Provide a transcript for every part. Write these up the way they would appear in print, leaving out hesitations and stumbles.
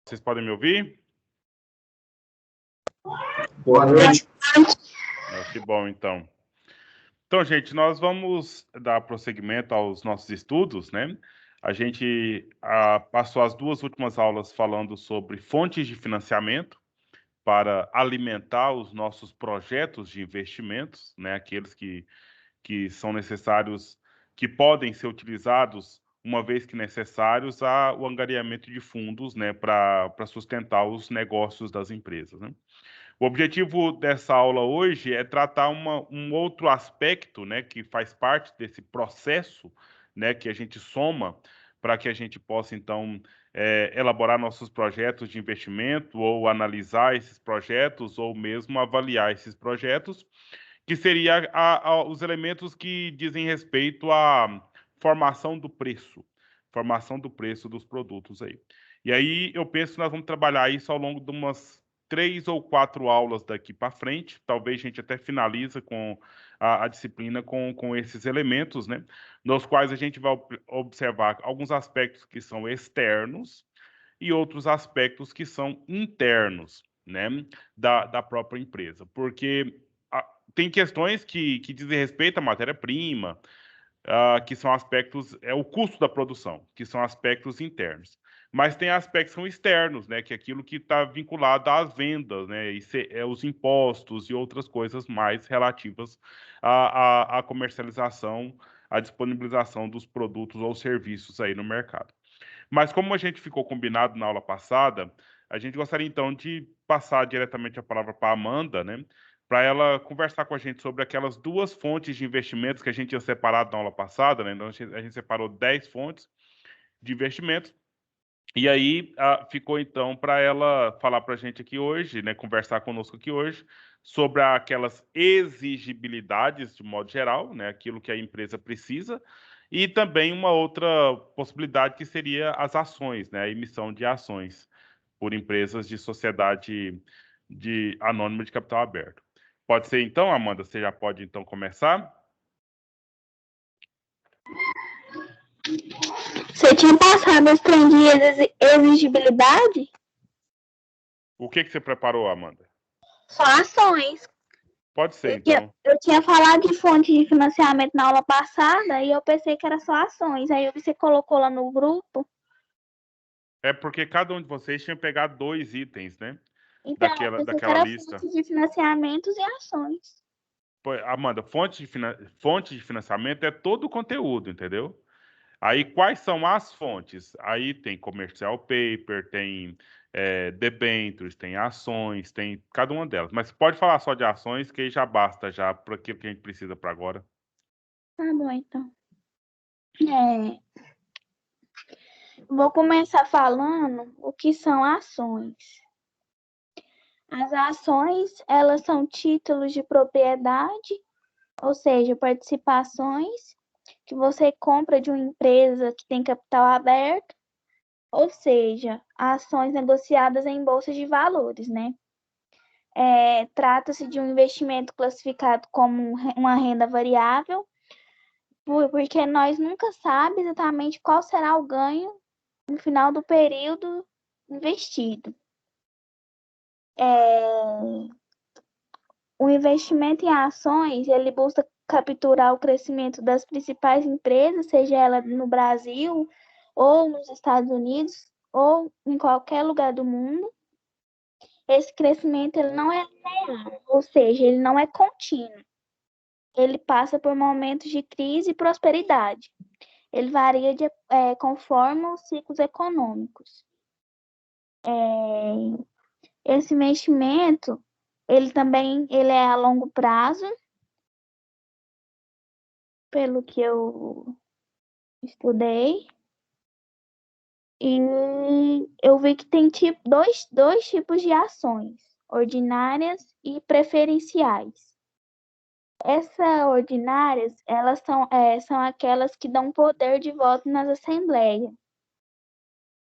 Vocês podem me ouvir? Boa noite. Que bom, então. Então, gente, nós vamos dar prosseguimento aos nossos estudos, né? A gente passou as duas últimas aulas falando sobre fontes de financiamento para alimentar os nossos projetos de investimentos, né? Aqueles que são necessários, que podem ser utilizados uma vez que necessários, o angariamento de fundos, né, para sustentar os negócios das empresas, né? O objetivo dessa aula hoje é tratar um outro aspecto, né, que faz parte desse processo, né, que a gente soma para que a gente possa, então, elaborar nossos projetos de investimento ou analisar esses projetos ou mesmo avaliar esses projetos, que seria os elementos que dizem respeito à formação do preço dos produtos aí. E aí eu penso que nós vamos trabalhar isso ao longo de umas 3 ou 4 aulas daqui para frente. Talvez a gente até finaliza com a disciplina com esses elementos, né? Nos quais a gente vai observar alguns aspectos que são externos e outros aspectos que são internos, né, da própria empresa. Porque tem questões que dizem respeito à matéria-prima, que são aspectos, o custo da produção, que são aspectos internos. Mas tem aspectos que são externos, né, que é aquilo que está vinculado às vendas, né, os impostos e outras coisas mais relativas à comercialização, à disponibilização dos produtos ou serviços aí no mercado. Mas como a gente ficou combinado na aula passada, a gente gostaria então de passar diretamente a palavra para a Amanda, né? Para ela conversar com a gente sobre aquelas duas fontes de investimentos que a gente tinha separado na aula passada, né? Então a gente separou 10 fontes de investimentos. E aí ficou então para ela falar para a gente aqui hoje, né? Conversar conosco aqui hoje sobre aquelas exigibilidades de modo geral, né? Aquilo que a empresa precisa. E também uma outra possibilidade que seria as ações, né? A emissão de ações por empresas de sociedade anônima de capital aberto. Pode ser então, Amanda? Você já pode então começar? Você tinha passado as trem de exigibilidade? O que você preparou, Amanda? Só ações. Pode ser, então. Eu tinha falado de fonte de financiamento na aula passada e eu pensei que era só ações. Aí você colocou lá no grupo. É porque cada um de vocês tinha pegado 2 itens, né? Então, eu pensei que Daquela era lista. fonte de financiamentos e ações. Pô, Amanda, fonte de financiamento é todo o conteúdo, entendeu? Aí, quais são as fontes? Aí tem commercial paper, tem debêntures, tem ações, tem cada uma delas. Mas pode falar só de ações, que aí já basta já para aquilo que a gente precisa para agora. Tá bom, então. Vou começar falando o que são ações. As ações, elas são títulos de propriedade, ou seja, participações que você compra de uma empresa que tem capital aberto, ou seja, ações negociadas em bolsa de valores, né? Trata-se de um investimento classificado como uma renda variável, porque nós nunca sabemos exatamente qual será o ganho no final do período investido. O investimento em ações, ele busca capturar o crescimento das principais empresas, seja ela no Brasil, ou nos Estados Unidos, ou em qualquer lugar do mundo. Esse crescimento ele não é linear, ou seja, ele não é contínuo. Ele passa por momentos de crise e prosperidade. Ele varia conforme os ciclos econômicos. Esse investimento, ele é a longo prazo, pelo que eu estudei, e eu vi que tem dois tipos de ações, ordinárias e preferenciais. Essas ordinárias, elas são aquelas que dão poder de voto nas assembleias,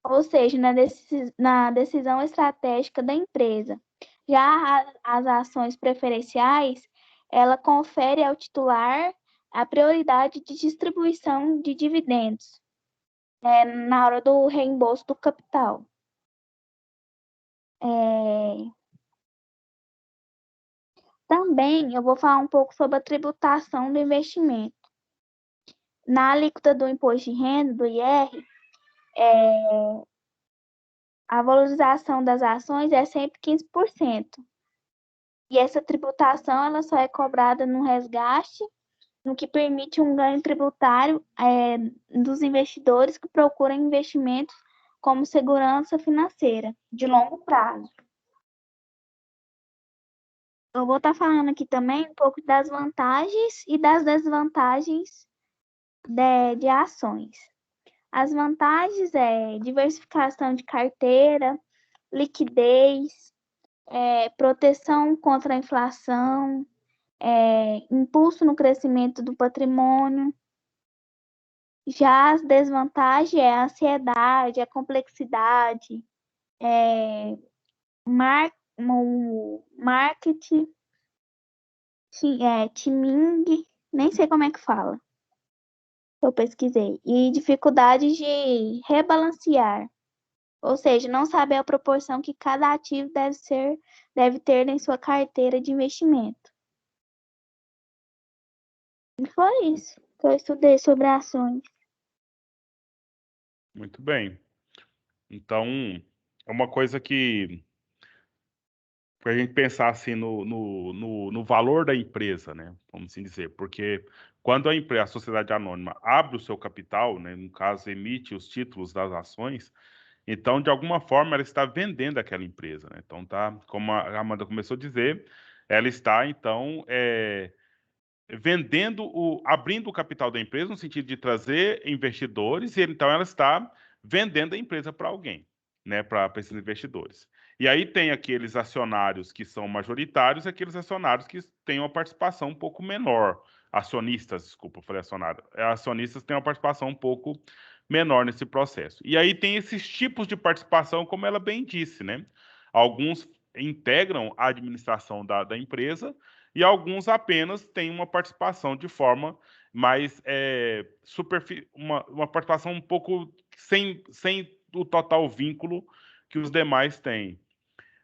ou seja, na decisão estratégica da empresa. Já as ações preferenciais, ela confere ao titular a prioridade de distribuição de dividendos, na hora do reembolso do capital. É, Também eu vou falar um pouco sobre a tributação do investimento. Na alíquota do imposto de renda, do IR, a valorização das ações é sempre 15%. E essa tributação ela só é cobrada no resgate, no que permite um ganho tributário dos investidores que procuram investimentos como segurança financeira de longo prazo. Eu vou estar falando aqui também um pouco das vantagens e das desvantagens de ações. As vantagens é diversificação de carteira, liquidez, proteção contra a inflação, impulso no crescimento do patrimônio. Já as desvantagens é a ansiedade, a complexidade, marketing, timing, nem sei como é que fala. Eu pesquisei. E dificuldade de rebalancear. Ou seja, não saber a proporção que cada ativo deve ter em sua carteira de investimento. E foi isso que eu estudei sobre ações. Muito bem. Então, é uma coisa que para a gente pensar assim no valor da empresa, né? Vamos assim dizer, porque quando a sociedade anônima abre o seu capital, né, no caso, emite os títulos das ações, então, de alguma forma, ela está vendendo aquela empresa, né? Então, tá, como a Amanda começou a dizer, ela está, então, abrindo o capital da empresa no sentido de trazer investidores, e então ela está vendendo a empresa para alguém, né, para esses investidores. E aí tem aqueles acionários que são majoritários e aqueles acionários que têm uma participação um pouco menor. Acionistas, desculpa, eu falei acionário. Acionistas têm uma participação um pouco menor nesse processo. E aí tem esses tipos de participação, como ela bem disse, né? Alguns integram a administração da empresa, e alguns apenas têm uma participação de forma mais uma participação um pouco sem o total vínculo que os demais têm.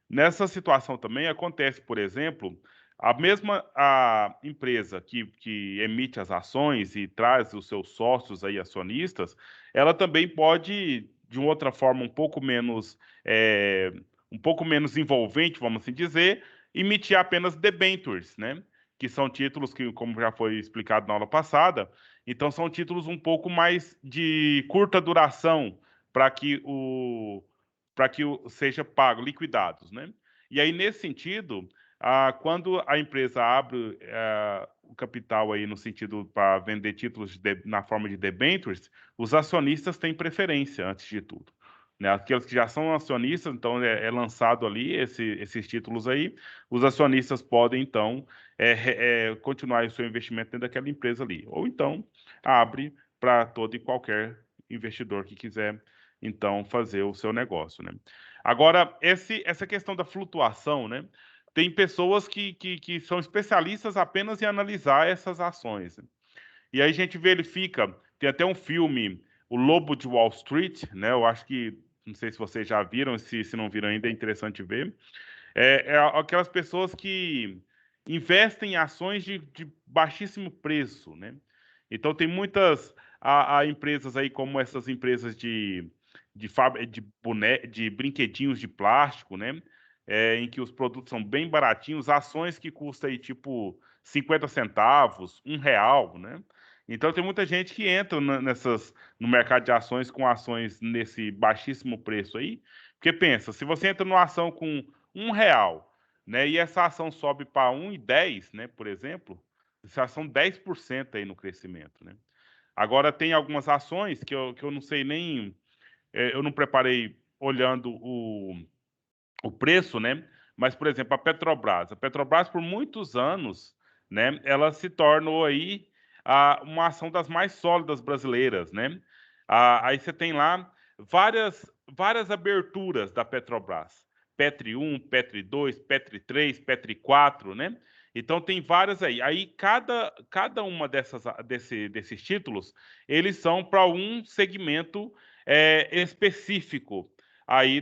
Nessa situação também acontece, por exemplo, a empresa que emite as ações e traz os seus sócios aí acionistas, ela também pode, de uma outra forma um pouco menos envolvente, vamos assim dizer, emitir apenas debentures, né? Que são títulos que, como já foi explicado na aula passada, então são títulos um pouco mais de curta duração para que seja pago, liquidados, né? E aí, nesse sentido, quando a empresa abre o capital aí no sentido para vender títulos na forma de debentures, os acionistas têm preferência antes de tudo. Né? Aqueles que já são acionistas, então lançado ali esses títulos aí, os acionistas podem, então, continuar o seu investimento dentro daquela empresa ali. Ou então, abre para todo e qualquer investidor que quiser então fazer o seu negócio, né? Agora, essa questão da flutuação, né? Tem pessoas que são especialistas apenas em analisar essas ações, né? E aí a gente verifica, tem até um filme, O Lobo de Wall Street, né? Eu acho que, não sei se vocês já viram, se não viram ainda, é interessante ver. Aquelas pessoas que investem em ações de baixíssimo preço, né? Então tem muitas empresas aí, como essas empresas de brinquedinhos de plástico, né? Em que os produtos são bem baratinhos, ações que custam aí tipo 50 centavos, R$ 1, né? Então tem muita gente que entra no mercado de ações com ações nesse baixíssimo preço aí, porque pensa, se você entra numa ação com R$ 1, né? E essa ação sobe para 1,10, né? Por exemplo, essa ação 10% aí no crescimento, né? Agora tem algumas ações que eu não sei nem, eu não preparei olhando o preço, né? Mas, por exemplo, a Petrobras por muitos anos, né? Ela se tornou aí uma ação das mais sólidas brasileiras, né? Aí você tem lá várias aberturas da Petrobras. Petri 1, Petri 2, Petri 3, Petri 4, né? Então tem várias aí. Aí cada uma desses títulos, eles são para um segmento específico. aí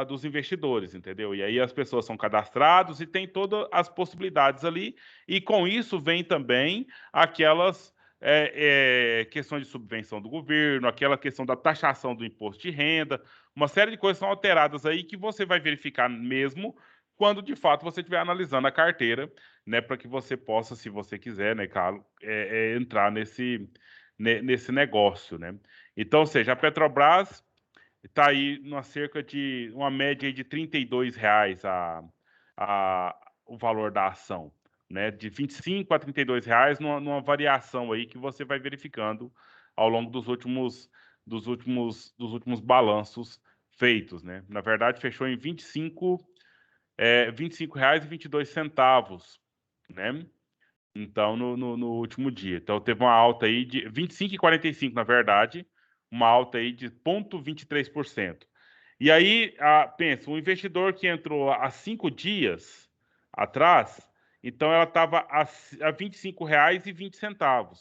dos investidores, entendeu? E aí as pessoas são cadastradas e tem todas as possibilidades ali, e com isso vem também aquelas questões de subvenção do governo, aquela questão da taxação do imposto de renda, uma série de coisas são alteradas aí que você vai verificar mesmo quando de fato você estiver analisando a carteira, né, para que você possa, se você quiser, né, Carlos, entrar nesse negócio, né? Então, ou seja, a Petrobras está aí numa cerca de uma média aí de R$ 32 o valor da ação, né? De 25 a R$ 32 numa variação aí que você vai verificando ao longo dos últimos balanços feitos, né? Na verdade, fechou em R$ 25,22, né? Então, no último dia. Então, teve uma alta aí de 25,45, na verdade, uma alta aí de 0,23%. E aí, pensa, um investidor que entrou há 5 dias atrás, então ela estava a R$ 25,20.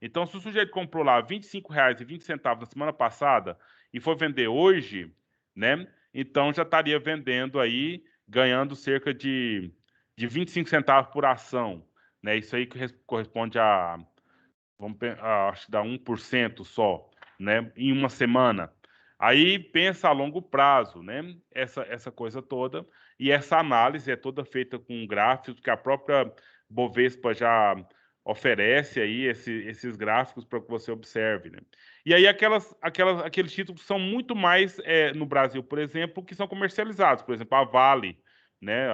Então, se o sujeito comprou lá R$ 25,20 na semana passada e for vender hoje, né? Então já estaria vendendo aí, ganhando cerca de 25 centavos por ação, né? Isso aí que corresponde acho que dá 1% só, né? Em uma semana. Aí pensa a longo prazo, né? Essa coisa toda. E essa análise é toda feita com gráficos que a própria Bovespa já oferece aí esses gráficos para que você observe, né? E aí aqueles títulos são muito mais no Brasil, por exemplo, que são comercializados, por exemplo, a Vale, né?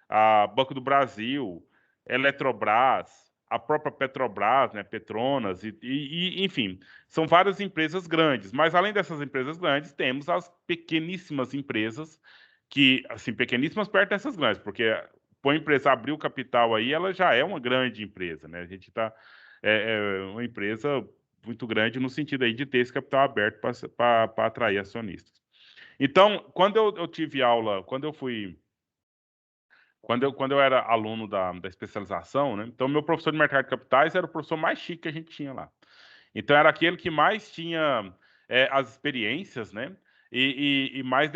A Banco do Brasil, Eletrobras, a própria Petrobras, né, Petronas, enfim, são várias empresas grandes. Mas além dessas empresas grandes, temos as pequeníssimas empresas, que, assim, pequeníssimas perto dessas grandes, porque para a empresa abrir o capital aí, ela já é uma grande empresa, né? A gente está uma empresa muito grande no sentido aí de ter esse capital aberto para atrair acionistas. Então, quando eu tive aula, quando eu era aluno da especialização, né? Então, meu professor de mercado de capitais era o professor mais chique que a gente tinha lá. Então, era aquele que mais tinha as experiências, né? E mais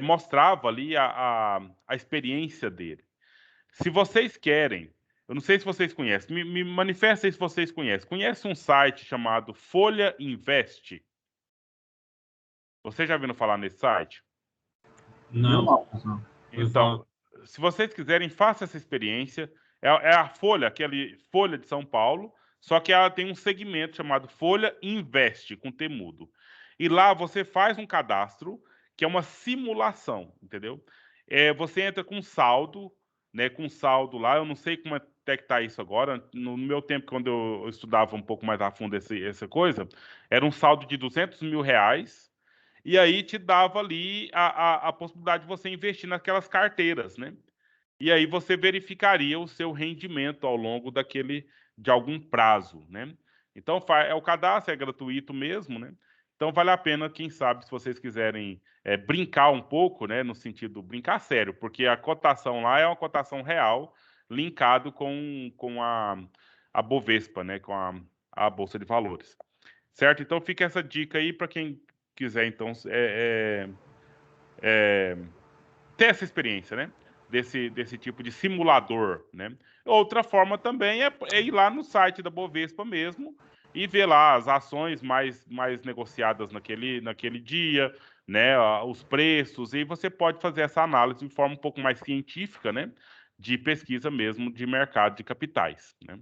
mostrava ali a experiência dele. Se vocês querem, eu não sei se vocês conhecem, me manifestem se vocês conhecem. Conhece um site chamado Folha Invest? Vocês já viram falar nesse site? Eu Não. não, professor. Então, se vocês quiserem, faça essa experiência. É a Folha, aquele Folha de São Paulo, só que ela tem um segmento chamado Folha Invest, com T mudo. E lá você faz um cadastro, que é uma simulação, entendeu? Você entra com saldo, né? Com saldo lá, eu não sei como é que tá isso agora. No meu tempo, quando eu estudava um pouco mais a fundo essa coisa, era um saldo de R$ 200 mil, e aí te dava ali a possibilidade de você investir naquelas carteiras, né? E aí você verificaria o seu rendimento ao longo de algum prazo, né? Então, o cadastro é gratuito mesmo, né? Então, vale a pena, quem sabe, se vocês quiserem brincar um pouco, né? No sentido, brincar sério, porque a cotação lá é uma cotação real, linkado com a Bovespa, né? Com a Bolsa de Valores. Certo? Então, fica essa dica aí para quem quiser, então, ter essa experiência, né? Desse tipo de simulador, né? Outra forma também é ir lá no site da Bovespa mesmo e ver lá as ações mais negociadas naquele dia, né? Os preços, e você pode fazer essa análise de forma um pouco mais científica, né? De pesquisa mesmo de mercado de capitais, né?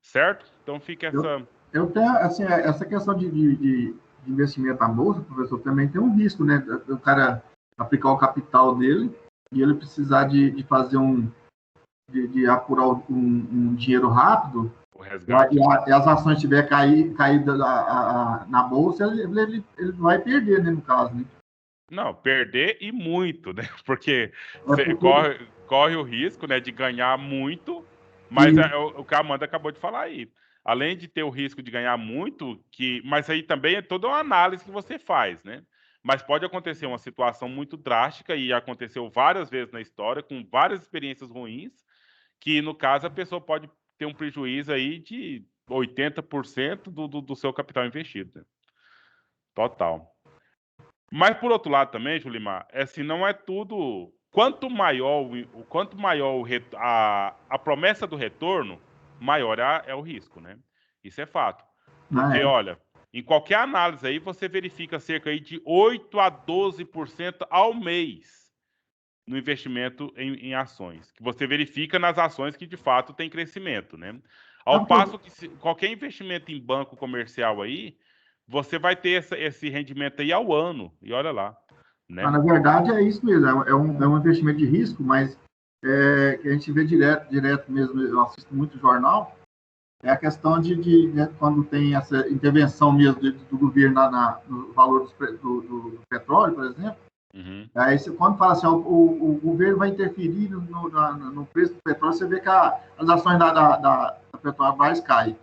Certo? Então fica essa... Eu tenho, assim, essa questão de investimento na bolsa, professor, também tem um risco, né? O cara aplicar o capital dele e ele precisar de fazer de apurar um dinheiro rápido, o resgate. e as ações tiver caído na bolsa, ele vai perder, né, no caso, né? Não, perder e muito, né? Porque Porque corre o risco, né, de ganhar muito, mas o que a Amanda acabou de falar aí. Além de ter o risco de ganhar muito, mas aí também é toda uma análise que você faz, né? Mas pode acontecer uma situação muito drástica, e aconteceu várias vezes na história, com várias experiências ruins, que no caso a pessoa pode ter um prejuízo aí de 80% do seu capital investido, né? Total. Mas, por outro lado também, Julimar, assim, não é tudo... Quanto maior, a promessa do retorno, maior é o risco, né? Isso é fato. Ah, Porque, é. olha, em qualquer análise aí, você verifica cerca aí de 8 a 12% ao mês no investimento em ações, que você verifica nas ações que de fato tem crescimento, né? Ao passo que qualquer investimento em banco comercial aí, você vai ter esse rendimento aí ao ano, e olha lá, Na né? verdade, é isso mesmo, é um investimento de risco, mas que a gente vê direto mesmo, eu assisto muito jornal, é a questão de quando tem essa intervenção mesmo do governo no valor do petróleo, por exemplo. Uhum. Aí, quando fala assim, o governo vai interferir no preço do petróleo, você vê que as ações da Petrobras caem.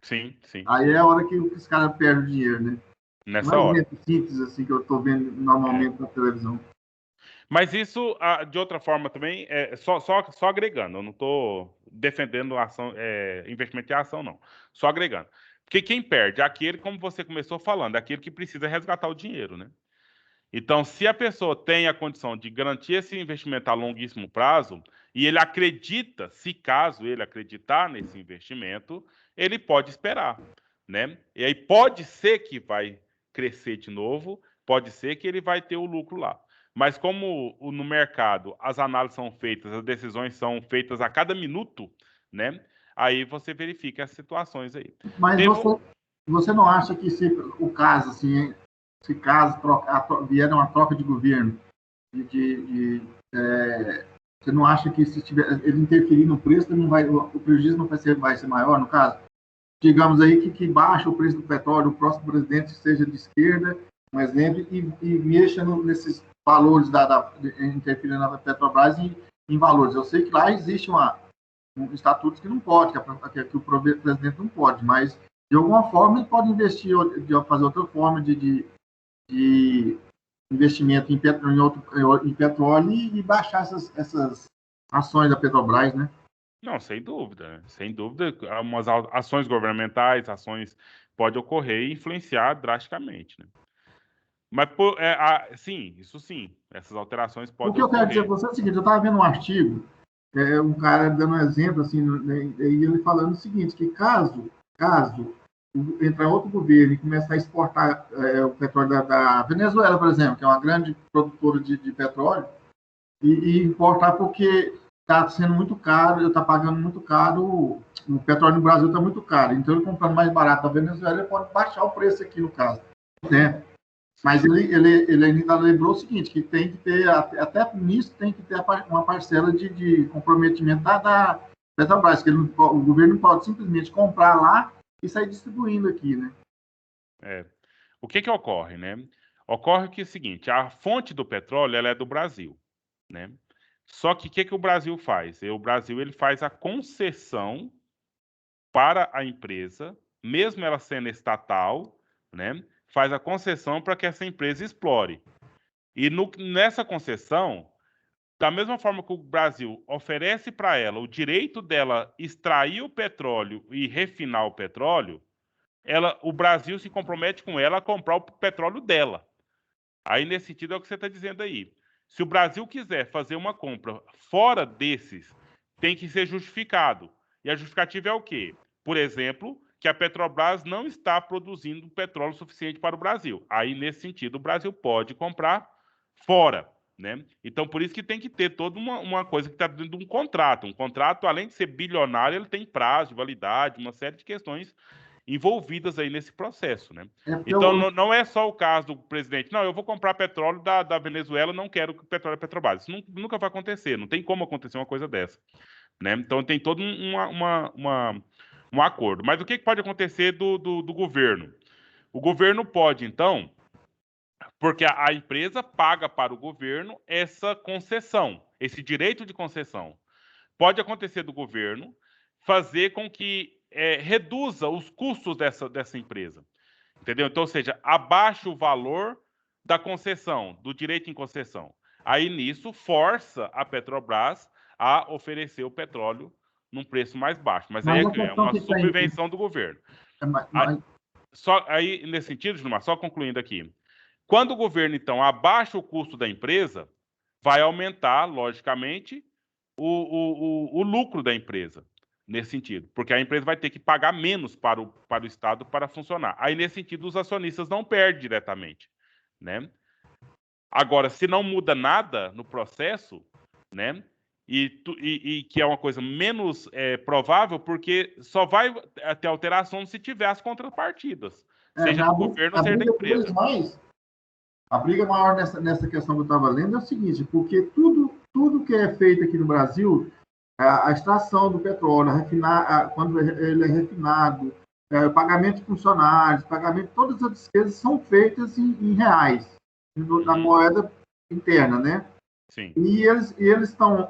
Sim, sim. Aí é a hora que os caras perdem o dinheiro, né? Um Nessa hora. exemplo simples, assim, que eu estou vendo normalmente na televisão. Mas isso, de outra forma também, só agregando. Eu não estou defendendo ação, investimento em ação, não. Só agregando. Porque quem perde é aquele, como você começou falando, é aquele que precisa resgatar o dinheiro, né? Então, se a pessoa tem a condição de garantir esse investimento a longuíssimo prazo, e ele acredita, se caso ele acreditar nesse investimento, ele pode esperar, né? E aí pode ser que vai crescer de novo, pode ser que ele vai ter o lucro lá. Mas como no mercado as análises são feitas, as decisões são feitas a cada minuto, né? Aí você verifica as situações aí. Mas Teve um... você não acha que o caso, assim, se caso vier uma troca de governo, você não acha que se tiver, ele interferir no preço, não vai, o prejuízo não vai ser maior, no caso? Digamos aí que baixa o preço do petróleo, o próximo presidente seja de esquerda, um exemplo, e mexa nesses valores interferindo na Petrobras em valores. Eu sei que lá existe estatutos que não pode, que o presidente não pode, mas de alguma forma ele pode investir, fazer outra forma de investimento em petróleo e baixar essas ações da Petrobras, né? Não, sem dúvida, né? Sem dúvida, umas ações governamentais, ações pode ocorrer e influenciar drasticamente, né? Mas, sim, isso sim, essas alterações O podem que eu quero dizer ocorrer. para você é o seguinte, eu estava vendo um artigo, um cara dando um exemplo, assim, e ele falando o seguinte, que caso entrar outro governo e começar a exportar o petróleo da Venezuela, por exemplo, que é uma grande produtora de petróleo, e importar porque está sendo muito caro, está pagando muito caro, o petróleo no Brasil está muito caro, então ele comprando mais barato da Venezuela, ele pode baixar o preço aqui no caso, né? Mas ele ainda lembrou o seguinte, que tem que ter, até nisso tem que ter uma parcela de comprometimento da Petrobras, que o governo não pode simplesmente comprar lá e sair distribuindo aqui, né? O que ocorre, né? Ocorre que é o seguinte, a fonte do petróleo, ela é do Brasil, né? Só que o que o Brasil faz? O Brasil, ele faz a concessão para a empresa, mesmo ela sendo estatal, né? Faz a concessão para que essa empresa explore. E nessa concessão, da mesma forma que o Brasil oferece para ela o direito dela extrair o petróleo e refinar o petróleo, o Brasil se compromete com ela a comprar o petróleo dela. Aí, nesse sentido, é o que você está dizendo aí. Se o Brasil quiser fazer uma compra fora desses, tem que ser justificado. E a justificativa é o quê? Por exemplo, que a Petrobras não está produzindo petróleo suficiente para o Brasil. Aí, nesse sentido, o Brasil pode comprar fora, né? Então, por isso que tem que ter toda uma coisa que está dentro de um contrato. Um contrato, além de ser bilionário, ele tem prazo de validade, uma série de questões envolvidas aí nesse processo, né? Então, não é só o caso do presidente, não, eu vou comprar petróleo da Venezuela, não quero que o petróleo é Petrobras. Isso nunca vai acontecer, não tem como acontecer uma coisa dessa, né? Então, tem todo um acordo. Mas o que pode acontecer do governo? O governo pode, então, porque a empresa paga para o governo essa concessão, esse direito de concessão. Pode acontecer do governo fazer com que reduza os custos dessa empresa. Entendeu? Então, ou seja, abaixa o valor da concessão, do direito em concessão. Aí, nisso, força a Petrobras a oferecer o petróleo num preço mais baixo. Mas aí Mas a é questão uma que tem... subvenção do governo. Mas, Aí, nesse sentido, Gilmar, só concluindo aqui, Quando o governo, então, abaixa o custo da empresa, vai aumentar, logicamente, o lucro da empresa, nesse sentido. Porque a empresa vai ter que pagar menos para o Estado para funcionar. Aí, nesse sentido, os acionistas não perdem diretamente, né? Agora, se não muda nada no processo, né? E que é uma coisa menos provável, porque só vai ter alteração se tiver as contrapartidas, seja do governo ou seja da empresa. A briga maior nessa questão que eu estava lendo é o seguinte, porque tudo que é feito aqui no Brasil, a extração do petróleo, quando ele é refinado, o pagamento de funcionários, todas as despesas são feitas em reais, na moeda interna, né? Sim. E eles estão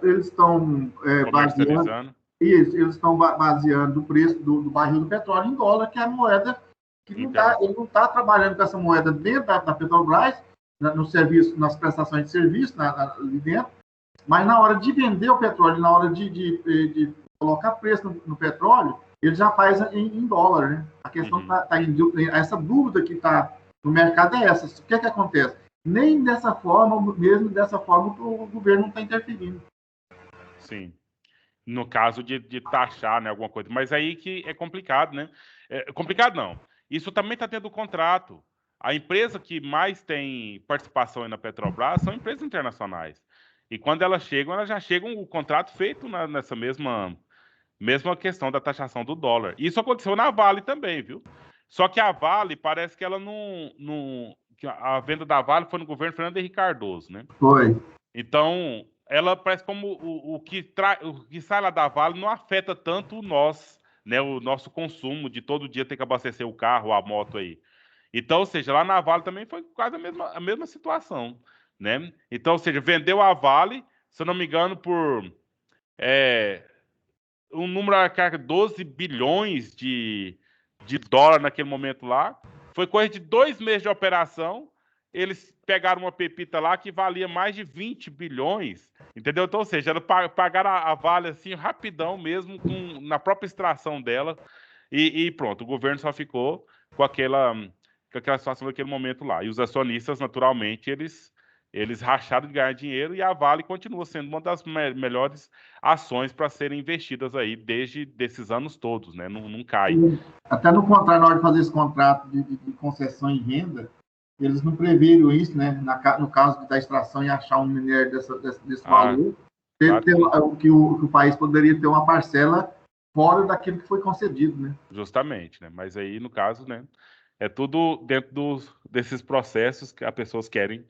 baseando isso, eles estão baseando o preço do barril do petróleo em dólar, que é a moeda que ele não está trabalhando com essa moeda dentro da Petrobras, no serviço, nas prestações de serviço ali dentro, mas na hora de vender o petróleo, na hora de colocar preço no petróleo, ele já faz em dólar, né? A questão essa dúvida que está no mercado é essa. O que acontece? Nem dessa forma, mesmo dessa forma, o governo não está interferindo. Sim. No caso de taxar, né, alguma coisa. Mas aí que é complicado, né? Complicado não. Isso também está tendo contrato. A empresa que mais tem participação aí na Petrobras são empresas internacionais. E quando elas já chegam o contrato feito nessa mesma questão da taxação do dólar. Isso aconteceu na Vale também, viu? Só que a Vale, parece que ela que a venda da Vale foi no governo Fernando Henrique Cardoso, né? Foi. Então, ela parece como o que sai lá da Vale não afeta tanto nós, né? O nosso consumo de todo dia ter que abastecer o carro, a moto aí. Então, ou seja, lá na Vale também foi quase a mesma situação, né? Então, ou seja, vendeu a Vale, se eu não me engano, por um número arcaico, 12 bilhões de dólar naquele momento lá. Foi coisa de 2 meses de operação. Eles pegaram uma pepita lá que valia mais de 20 bilhões, entendeu? Então, ou seja, eles pagaram a Vale assim rapidão mesmo, na própria extração dela, e pronto, o governo só ficou com aquela situação naquele momento lá. E os acionistas, naturalmente, eles racharam de ganhar dinheiro, e a Vale continua sendo uma das melhores ações para serem investidas aí desde esses anos todos, né? Não cai. Até no contrato, na hora de fazer esse contrato de concessão em renda, eles não previram isso, né? No caso da extração e achar um minério desse valor, claro que o país poderia ter uma parcela fora daquilo que foi concedido, né? Justamente, né? Mas aí, no caso, né? É tudo dentro desses processos que as pessoas querem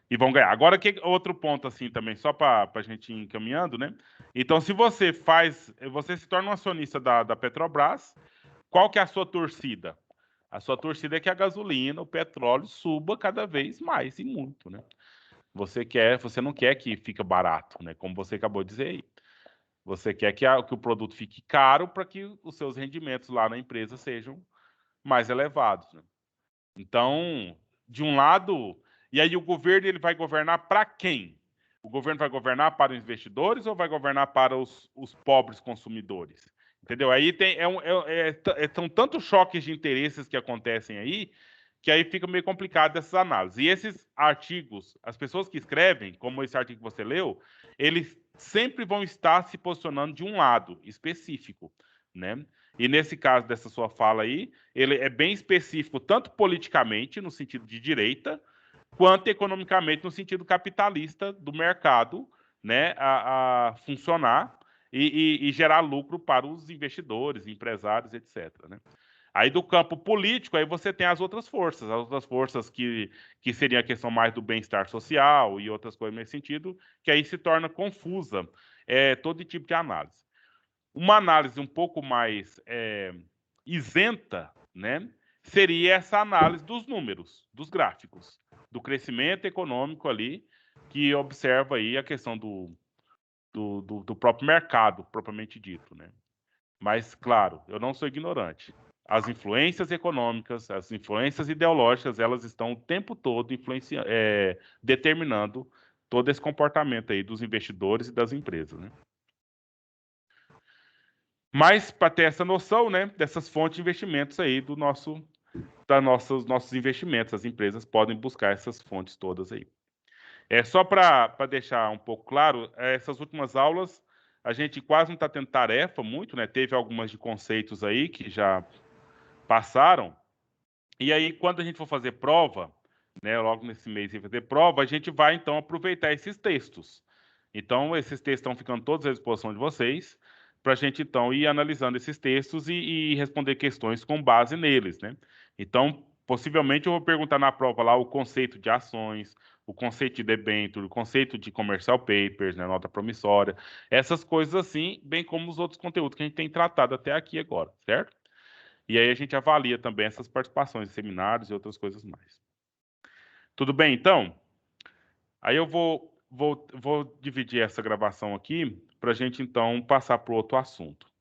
e vão ganhar. Agora, outro ponto, assim, também, só para a gente ir encaminhando, né? Então, se você se torna um acionista da Petrobras, qual que é a sua torcida? A sua torcida é que a gasolina, o petróleo suba cada vez mais e muito, né? Você não quer que fique barato, né? Como você acabou de dizer aí. Você quer que o produto fique caro para que os seus rendimentos lá na empresa sejam mais elevados, né? Então, de um lado, e aí o governo ele vai governar para quem? O governo vai governar para os investidores ou vai governar para os pobres consumidores? Entendeu? Aí são tantos choques de interesses que acontecem aí, que aí fica meio complicado essas análises. E esses artigos, as pessoas que escrevem, como esse artigo que você leu, eles sempre vão estar se posicionando de um lado específico, né? E nesse caso dessa sua fala aí, ele é bem específico, tanto politicamente, no sentido de direita, quanto economicamente, no sentido capitalista do mercado, né, a funcionar e gerar lucro para os investidores, empresários, etc. Né? Aí do campo político, aí você tem as outras forças que seria a questão mais do bem-estar social e outras coisas nesse sentido, que aí se torna confusa todo tipo de análise. Uma análise um pouco mais isenta, né, seria essa análise dos números, dos gráficos, do crescimento econômico ali, que observa aí a questão do próprio mercado, propriamente dito, né? Mas, claro, eu não sou ignorante. As influências econômicas, as influências ideológicas, elas estão o tempo todo determinando todo esse comportamento aí dos investidores e das empresas, né? Mas para ter essa noção, né, dessas fontes de investimentos aí do nosso para nossos investimentos. As empresas podem buscar essas fontes todas aí. Só para deixar um pouco claro, essas últimas aulas a gente quase não está tendo tarefa muito, né? Teve algumas de conceitos aí que já passaram. E aí, quando a gente for fazer prova, né, logo nesse mês de fazer prova, a gente vai então aproveitar esses textos. Então, esses textos estão ficando todos à disposição de vocês, para a gente então ir analisando esses textos e responder questões com base neles, né? Então, possivelmente eu vou perguntar na prova lá o conceito de ações, o conceito de debênture, o conceito de commercial papers, né, nota promissória, essas coisas assim, bem como os outros conteúdos que a gente tem tratado até aqui agora, certo? E aí a gente avalia também essas participações em seminários e outras coisas mais. Tudo bem, então? Aí eu vou dividir essa gravação aqui para a gente, então, passar para o outro assunto.